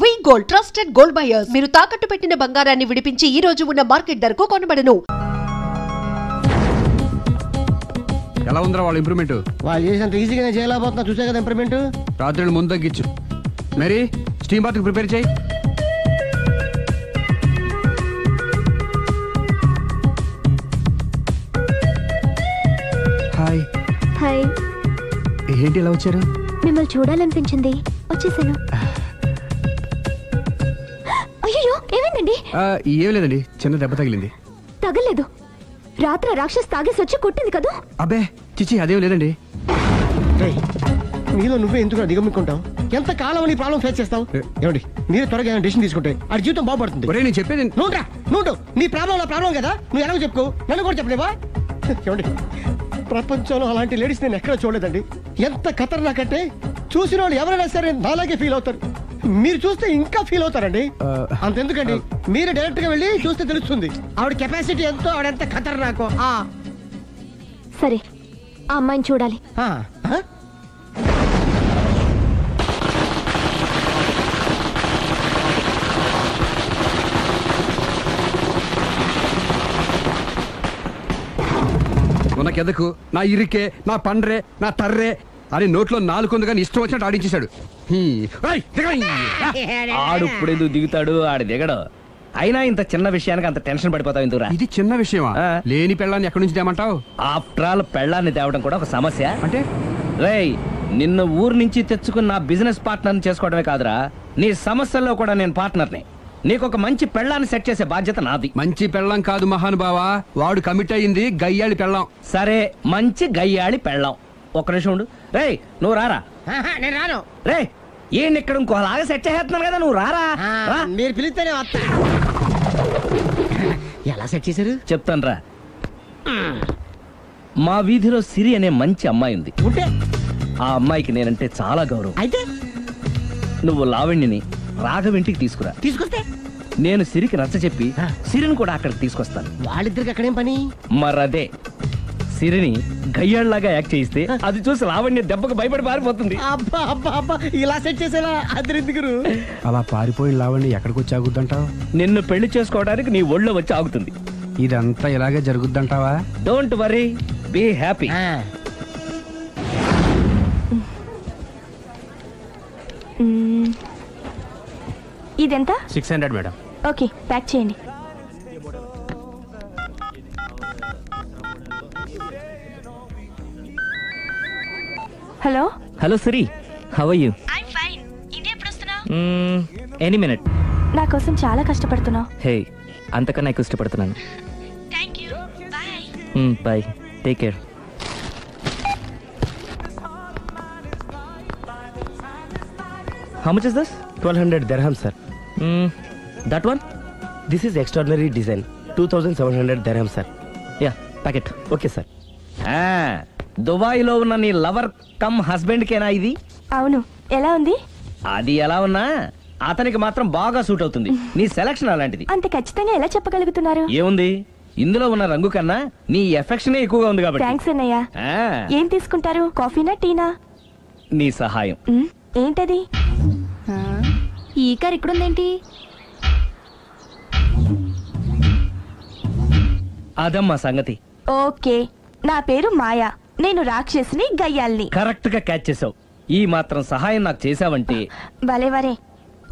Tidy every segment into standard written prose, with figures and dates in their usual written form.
వి gold trusted gold buyers మీరు తాకట్టు పెట్టిన బంగారాన్ని విడిపించి ఈ రోజు ఉన్న మార్కెట్ ధరకు కొనబడను. ఎలా ఉందిరా వాళ్ళ ఇంప్రూవ్మెంట్? వాళ్ళు చేసినంత ఈజీగానే చేయలేకపోతున్నా, చూసే కదా ఇంప్రూవ్మెంట్. రాత్రి ముందు తగ్గించు. మరి స్టీమ్ బాత్ ప్రిపేర్ చేయి. Hi hi. ఏంటి ఇలా వచ్చారు? మిమ్మల్ని చూడాలనిపించింది, వచ్చేసాను. అయ్యో ఏమైందండి? ఏం లేదండి, చిన్న దెబ్బ తగిలింది. తగలేదు, రాత్రి రాక్షస్ తాగేసి వచ్చి కొట్టింది కదా. అబ్బే చిచి అదేం లేదండి. నీలో నువ్వే ఎందుకు దిగమ్ముకుంటావు? ఎంత కాలం నీ ప్రాబ్లం ఫేస్ చేస్తావు? ఏమండి మీరు త్వరగా ఏమైనా డిసిషన్ తీసుకుంటే ఆ జీవితం బాగుపడుతుంది. ఒరేయ్ నేను చెప్పేది నువ్వు నీ ప్రాబ్లం నా ప్రాబ్లం కదా, నువ్వు ఎలాగో చెప్పుకో, నన్ను కూడా చెప్పలేవా? ఏమండి ప్రపంచంలో అలాంటి లేడీస్ నేను ఎక్కడ చూడలేదండి. ఎంత ఖతర్నాకంటే చూసిన వాళ్ళు ఎవరైనా సరే నాలాగే ఫీల్ అవుతారు. మీరు చూస్తే ఇంకా ఫీల్ అవుతారండి. అంతెందుకండి, మీరు డైరెక్ట్ గా వెళ్ళి చూస్తే తెలుస్తుంది ఆవిడ కెపాసిటీ ఎంతో, ఆవిడ ఎంత ఖతర్నాకో. సరే, ఆ అమ్మాయిని చూడాలి. ఉనకెదకు నా ఇరికే నా పండ్రే నా తర్రే అని నోట్లో నాలుగు కానీ ఇష్టం వచ్చినట్టు ఆడించేశాడు. ఆడు ఇప్పుడు ఎందుకు దిగుతాడు? ఆడు దిగడు. అయినా ఇంత చిన్న విషయానికి అంత టెన్షన్ పడిపోతావు ఎందుకురా? ఇది చిన్న విషయమా? లేని పెళ్ళాన్ని ఎక్కడి నుంచి తేమంటావు? ఆఫ్టర్ ఆల్ పెళ్ళాన్ని తేవడం కూడా ఒక సమస్య అంటే? రేయ్, నిన్ను ఊరు నుంచి తెచ్చుకున్న నా బిజినెస్ పార్ట్నర్ని చేసుకోవడమే కాదురా, నీ సమస్యల్లో కూడా నేను పార్ట్నర్ని. నీకు ఒక మంచి పెళ్ళాన్ని సెట్ చేసే బాధ్యత నాది. మంచి పెళ్ళం కాదు మహానుభావా, వాడు కమిట్ అయ్యింది గయ్యాళి పెళ్ళం. సరే, మంచి గయ్యాళి పెళ్ళాం. ఒక్క నిమిషం ఉండు. రేయ్ నువ్వు రారా. నేను రాను. రే ఈయన ఇక్కడ ఇంకోలాగా సెట్ చేస్తున్నాను కదా, నువ్వు రారా. మీరు పిలిస్తేనే వస్తా. ఎలా సెట్ చేశారు చెప్తాను రా. మా వీధిలో సిరి అనే మంచి అమ్మాయి ఉంది. ఆ అమ్మాయికి నేనంటే చాలా గౌరవం. అయితే నువ్వు లావణ్యని రాఘవింటికి తీసుకొస్తే నేను సిరికి నచ్చ చెప్పి సిరిని కూడా అక్కడికి తీసుకొస్తాను. వాళ్ళిద్దరికి అక్కడేం పని? మరదే, సిరిని గయ్యాళ్ళలాగా యాక్ట్ చేయిస్తే అది చూసి లావణ్య దెబ్బకు భయపడి పారిపోతుంది. అబ్బా అబ్బా అబ్బా, ఇలా సెట్ చేసేలా అద్దరెందుకు? అలా పారిపోయిన లావణ్య ఎక్కడికి వచ్చి ఆగుద్దంటావు? నిన్ను పెళ్లి చేసుకోవడానికి నీ ఒళ్ళో వచ్చి ఆగుతుంది. ఇదంతా ఇలాగే జరుగుద్దంటావా? Don't worry, be happy. ఇదెంత? 600 మేడం. ఓకే, ప్యాక్ చేయండి. Hello hello Siri, how are you? I'm fine. India ఎప్పుడు వస్తున్నావు? Any minute. నా కోసం చాలా కష్టపడుతున్నావు. హే, అంతకన్నా ఎక్కువ ఇష్టపడుతున్నాను. Thank you. Bye. Bye, take care. How much is this? 1200 dirhams, sir. That one? This is extraordinary design. 2700 dirhams, sir. Yeah, pack it. Okay, sir. దుబాయ్లో ఉన్న నీ లవర్ కమ్ హస్బెండ్ కేనా ఇది? అవును. ఎలా ఉంది? అది ఎలా ఉన్నా అతనికి మాత్రం బాగా సూట్ అవుతుంది. నీ సెలక్షన్ అలాంటిది. అంత ఖచ్చితంగా ఎలా చెప్పగలుగుతున్నారు? ఏముంది, ఇందులో ఉన్న రంగు కన్నా నీ ఎఫెక్షనే ఎక్కువగా ఉంది కాబట్టి. థాంక్స్ అన్నయ్య. ఏం తీసుకుంటారు, కాఫీనా టీనా? నీ సహాయం. ఏంటది? ఈ కార్ ఇక్కడుందేంటి? అదమ్మా సంగతి. ఓకే, నా పేరు మాయా. నేను రాక్షసిని, గయ్యాల్ని. కరెక్ట్ గా క్యాచ్ చేసావు. ఈ మాత్రం సహాయం నాకు చేసావంటే. భలేవరే,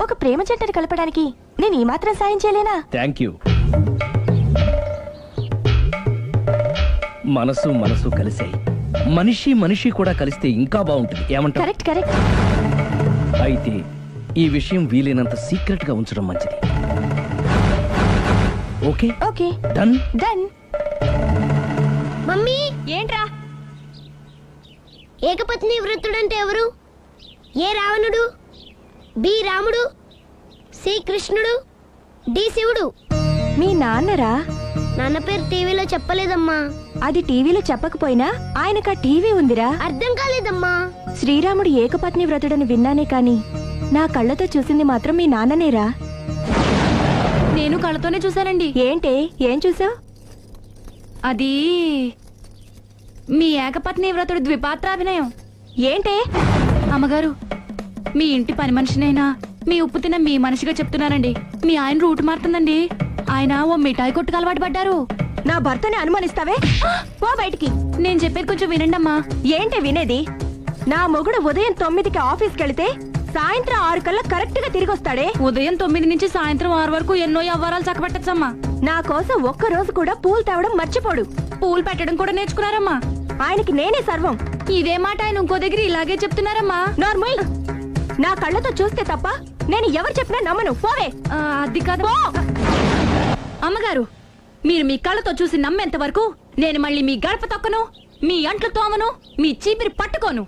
ఒక ప్రేమ జంటని కలపడానికి నేను ఈ మాత్రం సాయం చేయలేనా? Thank you. మనసు మనసు కలిసాయి, మనిషి మనిషి కూడా కలిస్తే ఇంకా బాగుంటుంది. ఏమంటావు? Correct correct. అయితే ఈ విషయం వీలైనంత సీక్రెట్ గా ఉంచడం మంచిది. Okay okay, done done. Mummy, ఏంట్రా? ఏకపత్ని వృత్తుడంటే ఎవరు? ఏ రావణుడు, బి రాముడు, సి కృష్ణుడు, డి శివుడు. మీ నాన్నరా? నాన్న పేరు టీవీలో చెప్పలేదమ్మా. అది టీవీలో చెప్పకపోయినా ఆయనకా టీవీ ఉందిరా. అర్థం కాలేదమ్మా. శ్రీరాముడు ఏకపత్ని వ్రతుడని విన్నానే కాని నా కళ్ళతో చూసింది మాత్రం మీ నాన్ననేరా. నేను కళ్ళతోనే చూశానండి. ఏంటే, ఏం చూసావు? అది మీ ఏకపత్ని వ్రతుడు ద్విపాత్రాభినయం. ఏంటే? అమ్మగారు, మీ ఇంటి పని మనిషినైనా మీ ఉప్పు తిన్న మీ మనిషిగా చెప్తున్నానండి. మీ ఆయన రూట్ మారుతుందండి. ఆయన ఓ మిఠాయి కొట్టుకు అలవాటు పడ్డారు. నా భర్తని అనుమానిస్తావే? పో బయటికి. నేను చెప్పేది కొంచెం వినండి అమ్మా. ఏంటి వినేది? నా మొగుడు ఉదయం 9కి ఆఫీస్కి వెళితే సాయంత్రం 6 కల్లా కరెక్ట్ గా తిరిగి వస్తాడే. ఉదయం 9 నుంచి సాయంత్రం 6 వరకు ఎన్నో వ్యవహారాలు చక్కబెట్టచ్చమ్మా. నా కోసం ఒక్క రోజు కూడా పూలు తేవడం మర్చిపోడు. పూలు పెట్టడం కూడా నేర్చుకున్నారమ్మా. ఆయనకి నేనే సర్వం. ఇదే మాట ఆయన ఇంకో దగ్గర ఇలాగే చెప్తున్నారమ్మా. నార్మల్. నా కళ్ళతో చూస్తే తప్ప నేను ఎవరు చెప్పినా నమ్మను. పోవే. అది కాదు అమ్మగారు. మీరు మీ కళ్ళతో చూసి నమ్మేంత వరకు నేను మళ్ళీ మీ గడప తొక్కను, మీ అంట్లు తోమను, మీ చీపిరి పట్టుకోను.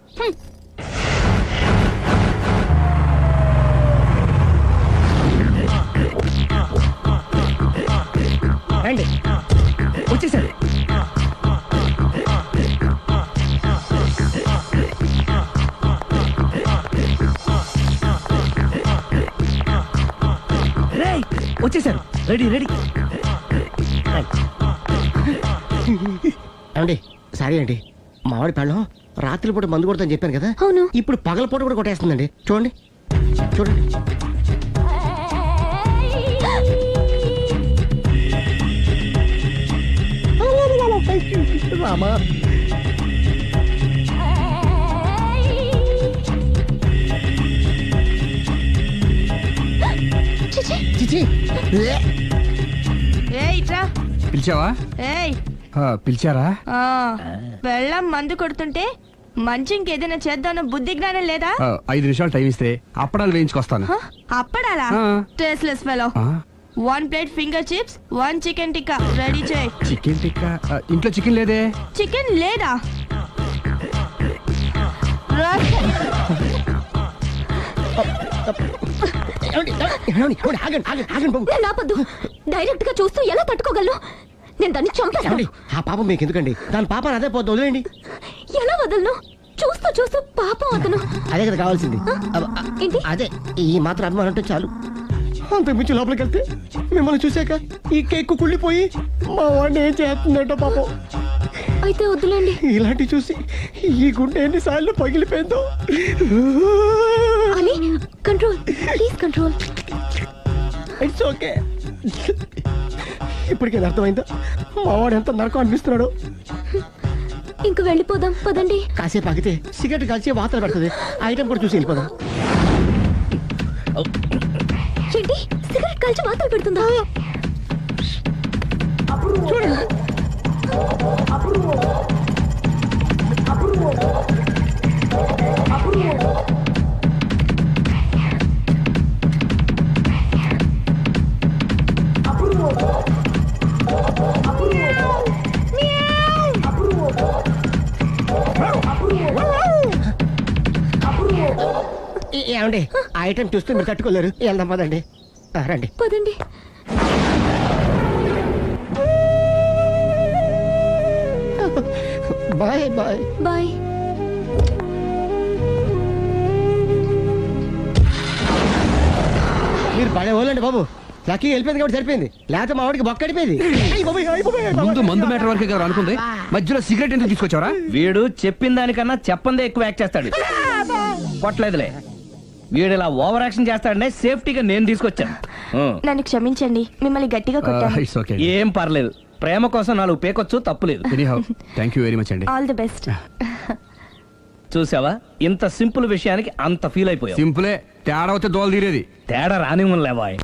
రండి వచ్చేసారు. వచ్చేసారు. Ready ready. ఏమండి సారీ అండి, మామిడి పళ్ళం రాత్రిపూట మందు కొడతాను చెప్పాను కదా. అవును. ఇప్పుడు పగలపూట కూడా కొట్టేస్తుందండి. చూడండి చూడండి. రామా చిచి పిలిచావా? పిలిచారా? వెళ్ళం మందు కొడుతుంటే మంచి ఇంకేదైనా చేద్దామన్న బుద్ధి జ్ఞానం లేదా? 5 నిమిషాలు టైం ఇస్తే అప్పడాలు వేయించుకొస్తాను. అప్పడాలా? Tasteless fellow. 1 plate finger chips, 1 chicken tikka ready చేయి. చికెన్ టిక్కా? ఇంట్లో చికెన్ లేదే. చికెన్ లేదా? నాపద్దు. డైరెక్ట్ గా చూస్తూ ఎలా తట్టుకోగలను? నేను దాన్ని చంపేస్తాను. ఆ పాపం మీకు ఎందుకండి? దాని పాప అదే పోతుంది, వదిలేండి. ఎలా వదలను? చూస్తూ చూస్తూ పాపం అతను. అదే కదా కావాల్సింది. ఏంటి? అదే ఈ మాత్రం అభిమానం అంటే చాలు. అంతకుమించి లోపలికి వెళ్తే మిమ్మల్ని చూసాక ఈ కేక్ కుళ్ళిపోయి మా వాడిని ఏం చేస్తుందంటో పాపం. అయితే వద్దులేండి. ఇలాంటి చూసి ఈ గుండె ఎన్నిసార్లు పగిలిపోయిందో. అని control, please control. It's okay. ఇప్పటికే అర్థమైందా మా వాడు ఎంత నరకం అనిపిస్తున్నాడో? ఇంక వెళ్ళిపోదాం పదండి. కాసేపు ఆగితే సిగరెట్ కాల్చి వాతలు పెడుతుంది. ఐటమ్ కూడా చూసి వెళ్ళిపోదాం. ఏంటి సిగరెట్ కాల్చి వాతలు పెడుతుందా? చూడండి. ఏమండి ఐటమ్ చూస్తే మీరు తట్టుకోలేరు. వెళ్దాం పదండి. రండి పదండి. Bye bye bye. మీరు పడే వాళ్ళండి బాబు. లక్కీ వెళ్ళిపోయింది కాబట్టి సరిపోయింది, లేకపోతే మా వాడికి బొక్క అడిపోయింది. ముందు మందు మ్యాటర్ వరకే కదా అనుకుంది, మధ్యలో సిగరెట్ ఎందుకు తీసుకొచ్చావరా? వీడు చెప్పిన దానికన్నా చెప్పందే ఎక్కువ యాక్ట్ చేస్తాడు. కొట్టలేదులే. వీడు ఇలా ఓవర్ యాక్షన్ చేస్తాడనే సేఫ్టీగా నేను తీసుకొచ్చాను. నన్ను క్షమించండి, మిమ్మల్ని గట్టిగా కొట్టాను. It's okay. ఏం పర్లేదు. ప్రేమ కోసం 4 పేకొచ్చు, తప్పులేదు. ఎనీహౌ థాంక్యూ వెరీ మచ్ అండి. All the best. చూసావా, ఇంత సింపుల్ విషయానికి అంత ఫీల్ అయిపోయావు. సింపులే, తేడా వస్తే దోలు తీరేది. తేడా రాని లేవాయ్.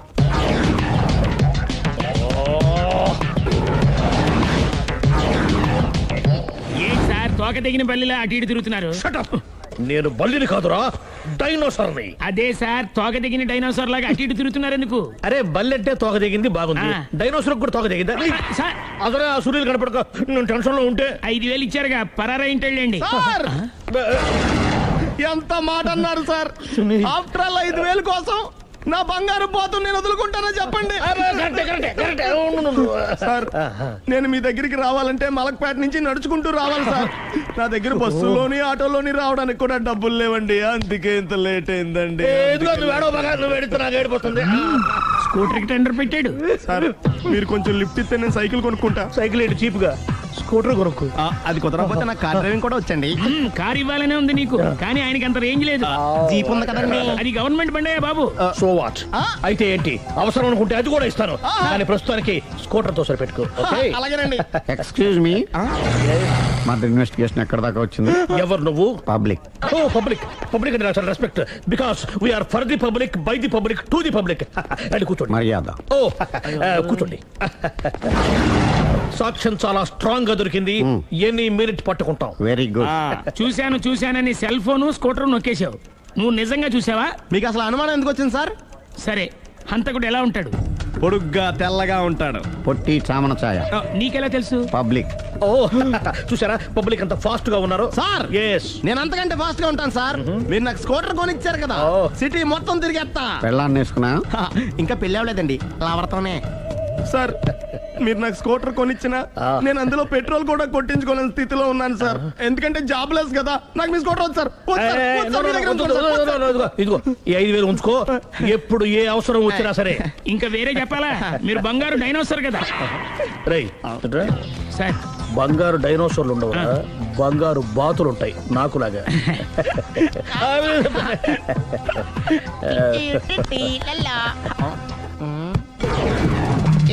తోక తెగిన బల్లిలా అటు ఇటు తిరుగుతున్నారు. నేను బల్లిని కాదురా, డైనోసార్ని. అదే సార్, తోక తెగిన డైనోసార్ లాగా అటు ఇటు తిరుగుతున్నారు ఎందుకు? అరే బల్లెట్టే తోక తెగింది బాగుంది, డైనోసార్ కూడా తోక తెగిందా? సార్ అదరే ఆ సూర్యులు కనపడక నేను టెన్షన్ లో ఉంటే 5,000 ఇచ్చారుగా, పరారా ఇంటండి. ఎంత మాట అన్నారు సార్? ఆఫ్టర్ ఆల్ 5,000 కోసం నా బంగారు పోతుంది నేను వదులుకుంటానో చెప్పండి సార్. నేను మీ దగ్గరికి రావాలంటే మలక్పేట నుంచి నడుచుకుంటూ రావాలి సార్. నా దగ్గర బస్సులోని ఆటోలోని రావడానికి కూడా డబ్బులు లేవండి, అందుకే ఇంత లేట్ అయిందండి. స్కూటర్ కి టెండర్ పెట్టాడు సార్. మీరు కొంచెం లిఫ్ట్ ఇస్తే నేను సైకిల్ కొనుక్కుంటా. సైకిల్ ఏంటి చీప్ గా? స్కూటర్ కొనుక్కు. అది కుదరకపోతే నాకు కార్ డ్రైవింగ్ కూడా వచ్చండి. కార్ ఇవ్వాలనే ఉంది నీకు, కానీ ఆయనకి అంత రేంజ్ లేదు. జీప్ ఉంది కదండి. అది గవర్నమెంట్ బండే బాబు. So what? అయితే ఏంటి, అవసరం అనుకుంటే అది కూడా ఇస్తాను, కానీ ప్రస్తుతానికి స్కూటర్ తో సరిపెట్టుకో. అలాగేనండి. ఎక్స్క్యూజ్ మీ, మా ఇన్వెస్టిగేషన్ ఎక్కడ దాకా వచ్చింది? ఎవరు నువ్వు? పబ్లిక్. ఓ పబ్లిక్. పబ్లిక్ అంటే చాలా respect, because we're for the public, by the public, to the public. అని కూర్చోండి. మర్యాద. ఓ కూర్చోండి. సాక్ష్యం చాలా స్ట్రాంగ్ గా దొరికింది, ఎన్ని మినిట్ పట్టుకుంటాం. Very good. చూశానని సెల్ ఫోను స్కూటర్ నొక్కేశావు. నువ్వు నిజంగా చూసావా? మీకు అసలు అనుమానం ఎందుకు వచ్చింది సార్? సరే, హంతకుడు ఎలా ఉంటాడు? పొడుగ్గా తెల్లగా ఉంటాడు. పొట్టి చామన ఛాయ. నీకెలా తెలుసు? పబ్లిక్. ఓ చూసారా పబ్లిక్ అంత ఫాస్ట్ గా ఉన్నారు. సార్ నేను అంతకంటే ఫాస్ట్ గా ఉంటాను సార్. మీరు నాకు స్కూటర్ కొనిచ్చారు కదా, సిటీ మొత్తం తిరిగేస్తా. పెళ్ళాన్ని వేసుకున్నా? ఇంకా పెళ్ళి అవ్వలేదండి, లావర్తోనే. సార్ మీరు నాకు స్కూటర్ కొనిచ్చిన నేను అందులో పెట్రోల్ కూడా కొట్టించుకోలేని స్థితిలో ఉన్నాను సార్. ఎందుకంటే జాబ్ లెస్ కదా. నాకు మీ స్కూటర్ వద్దు సార్. ఇదిగో ఈ 5,000 ఉంచుకో, ఎప్పుడు ఏ అవసరం వచ్చినా సరే. ఇంకా వేరే చెప్పాలా? మీరు బంగారు డైనోసార్ కదా. రై సార్, బంగారు డైనోసార్లు ఉండవు, బంగారు బాతులు ఉంటాయి నాకులాగా.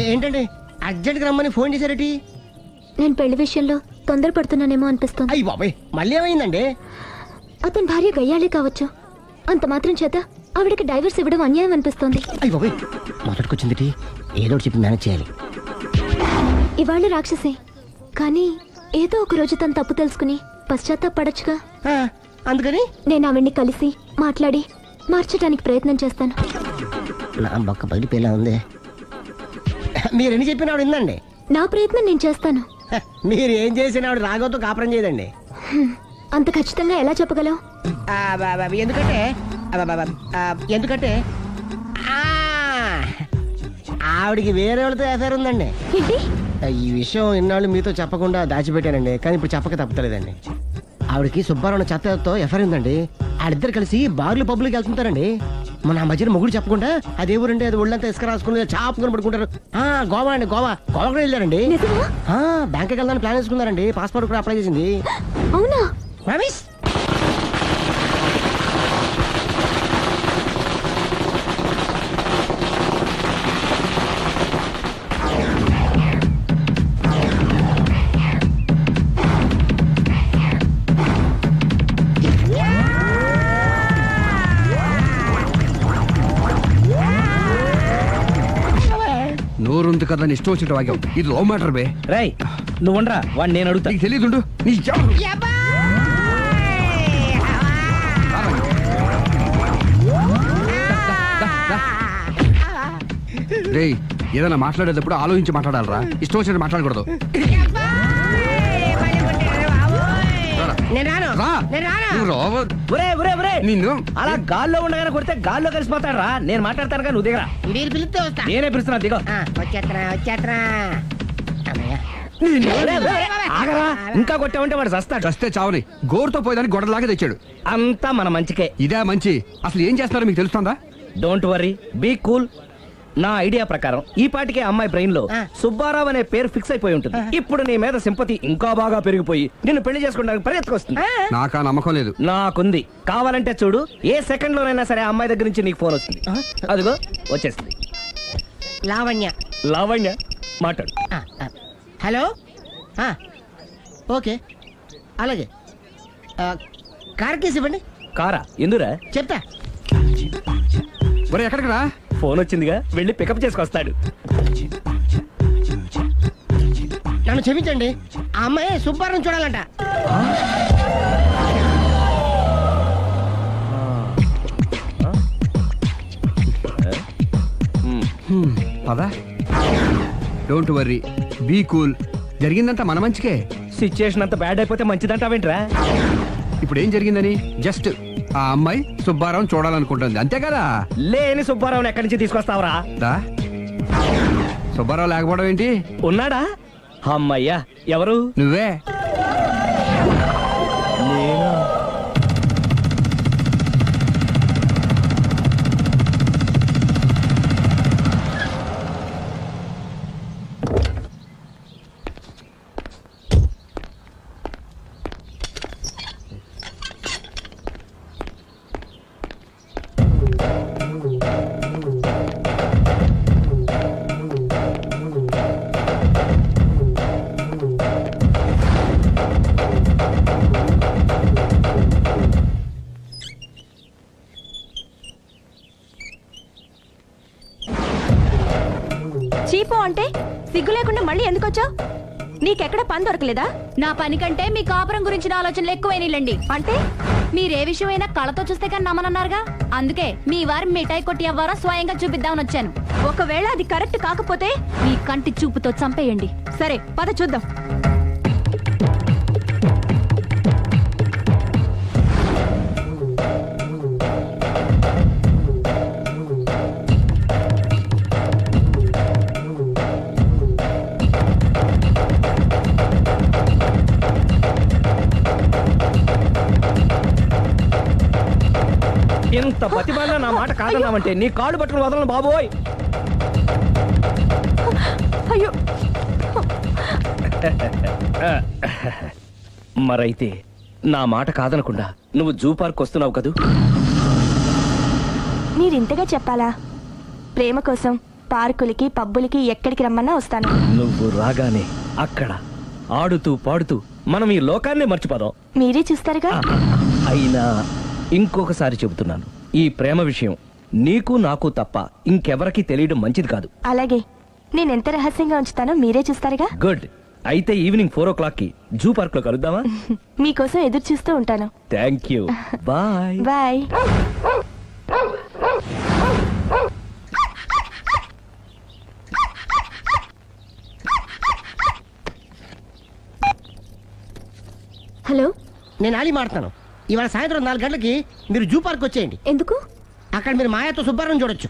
ఏంటండి అర్జెంట్ గా రమ్మని ఫోన్ చేశారటి? నేను పెళ్లి విషయంలో తొందరపడుతున్నానేమో అనిపిస్తుంది. అయ్యి బాబాయ్, మళ్ళీ ఏమైందండి? అతని భార్య గయ్యాలే కావచ్చు, అంత మాత్రం చేత ఆవిడకి డైవర్స్ ఇవ్వడం అన్యాయం అనిపిస్తోంది. అయ్యి బాబాయ్, మొదటికొచ్చింది ఏదో చెప్పి మేనేజ్ చేయాలి. ఇవాళ రాక్షసే, కానీ ఏదో ఒక రోజు తను తప్పు తెలుసుకుని పశ్చాత్తాపడొచ్చుగా. అందుకని నేను ఆవిడ్ని కలిసి మాట్లాడి మార్చడానికి ప్రయత్నం చేస్తాను. నా బొక్క బయటపేలా ఉంది. మీరు ఎన్ని చెప్పిన ఆవిడ ఉందండి. నా ప్రయత్నం నేను చేస్తాను. మీరు ఏం చేసిన ఆవిడ రాగోతో కాపురం చేయదండి. అంత ఖచ్చితంగా ఎలా చెప్పగలవు? ఎందుకంటే ఆవిడికి వేరే వాళ్ళతో ఎఫైర్ ఉందండి. ఈ విషయం ఇన్నాళ్ళు మీతో చెప్పకుండా దాచిపెట్టానండి, కానీ ఇప్పుడు చెప్పక తప్పలేదండి. ఆవిడకి సుబ్బారావు చెత్తతో ఎఫైర్ ఉందండి. వాళ్ళిద్దరు కలిసి బార్లు పబ్లిక్ వెళ్తుంటారండి. మన మధ్యన మొగుడు చెప్పకుండా అదే ఊరండి, అది ఒళ్ళంతా ఇసుక రాసుకుని చాపుకొని పడుకుంటారు. గోవా అండి, గోవా కూడా వెళ్ళారండి. బ్యాంక్కి వెళ్దాని ప్లాన్ వేసుకున్నారండి. పాస్పోర్ట్ కూడా అప్లై చేసింది. అవునా? నోరుంది కదా ఇష్టం వచ్చినట్టు వాగావు. ఇది లవ్ మ్యాటర్ బే. రై నువ్వు ఉండరా, వాడిని నేను అడుగుతా. నీకు తెలియదు. రేయ్, ఏదైనా మాట్లాడేటప్పుడు ఆలోచించి మాట్లాడాలరా, ఇష్టం వచ్చినట్టు మాట్లాడకూడదు. నిన్ను అలా గాల్లో ఉండగానే కొడితే గాల్లో కలిసిపోతాడు రా. నేను మాట్లాడతాను కానీ నువ్వు దిగరా. మీరు పిలిస్తే వస్తా. నేనే పిలుస్తున్నా, దిగో. ఆగరా, ఇంకా కొట్టామంటే వాడు చస్తాడు. చస్తే చావని, గోరుతో పోయేదానికి గొడవలాగా తెచ్చాడు. అంతా మన మంచికే. ఇదే మంచి. అసలు ఏం చేస్తారో మీకు తెలుస్తుందా? Don't worry, be cool. నా ఐడియా ప్రకారం ఈ పాటికే అమ్మాయి బ్రెయిన్ లో సుబ్బారావు అనే పేరు ఫిక్స్ అయిపోయి ఉంటుంది. ఇప్పుడు నీ మీద సింపతి ఇంకా బాగా పెరిగిపోయి నిన్ను పెళ్లి చేసుకోవడానికి పరిగెత్తుకొస్తుంది. నాకా నమ్మకం లేదు. నాకుంది. కావాలంటే చూడు, ఏ సెకండ్ లోనైనా సరే అమ్మాయి దగ్గర నుంచి నీకు ఫోన్ వస్తుంది. అదిగో వచ్చేస్తుంది. లావణ్య. లావణ్య మాట్లాడు. హలో. ఓకే, అలాగే. కార్ కేసు ఇవ్వండి. కారా? ఎందురా? చెప్తా. మరి ఎక్కడికి రా? ఫోన్ వచ్చిందిగా, వెళ్ళి పికప్ చేసుకొస్తాడు. నన్ను క్షమించండి, ఆ అమ్మాయి సుబ్బారావు చూడాలంట. పదా. Don't worry, be cool. జరిగిందంతా మన మంచికే. సిచ్యుయేషన్ అంతా బ్యాడ్ అయిపోతే మంచిదంటావేంట్రా? ఇప్పుడు ఏం జరిగిందని జస్ట్ ఆ అమ్మాయి సుబ్బారావు చూడాలనుకుంటుంది, అంతే కదా. లేని సుబ్బారావుని ఎక్కడి నుంచి తీసుకొస్తావరా? సుబ్బారావు లేకపోవడం ఏంటి? ఉన్నాడా? అమ్మయ్యా. ఎవరు? నువ్వే. చీపో అంటే సిగ్గు లేకుండా మళ్ళీ ఎందుకు వచ్చావు? నీకెక్కడ పని దొరకలేదా? నా పని కంటే మీ కాపురం గురించిన ఆలోచనలు ఎక్కువైనాయిలండి. అంటే మీరే విషయమైనా కళ్ళతో చూస్తే కానీ నమ్మనన్నారుగా, అందుకే మీ వారి మిఠాయి కొట్టి అవ్వారా స్వయంగా చూపిద్దామని వచ్చాను. ఒకవేళ అది కరెక్ట్ కాకపోతే మీ కంటి చూపుతో చంపేయండి. సరే పద చూద్దాం. ఇంత బతిమాలినా నా మాట కాదన్నావంటే నీ కాళ్ళు పట్టుకుని వదలను బాబోయ్. అయ్యో మరైతే నా మాట కాదనకుండా నువ్వు జూ పార్క్ వస్తున్నావు కదూ? మీరింతగా చెప్పాలా? ప్రేమ కోసం పార్కులకి పబ్బులకి ఎక్కడికి రమ్మన్నా వస్తాను. నువ్వు రాగానే అక్కడ ఆడుతూ పాడుతూ మనం ఈ లోకాన్నే మర్చిపోదాం. మీరే చూస్తారుగా. అయినా ఇంకొకసారి చెబుతున్నాను, ఈ ప్రేమ విషయం నీకు నాకు తప్ప ఇంకెవరికి తెలియడం మంచిది కాదు. అలాగే, నేనెంత రహస్యంగా ఉంచుతానో మీరే చూస్తారుగా. గుడ్. అయితే ఈవినింగ్ 4 o'clock కి జూ పార్క్ లో కలుద్దామా? మీకోసం ఎదురు చూస్తూ ఉంటాను. Thank you. Bye bye. Hello, నేను ఆలి మాడతాను. ఇవాళ సాయంత్రం 4 గంటలకి మీరు జూ పార్క్ వచ్చేయండి. ఎందుకు? అక్కడ మీరు మాయాతో సుబ్బారావు చూడొచ్చు.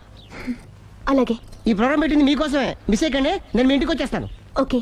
అలాగే. ఈ ప్రోగ్రామ్ పెట్టింది మీకోసమే. మిస్ అయ్యకండి, నేను మీ ఇంటికి వచ్చేస్తాను. ఓకే.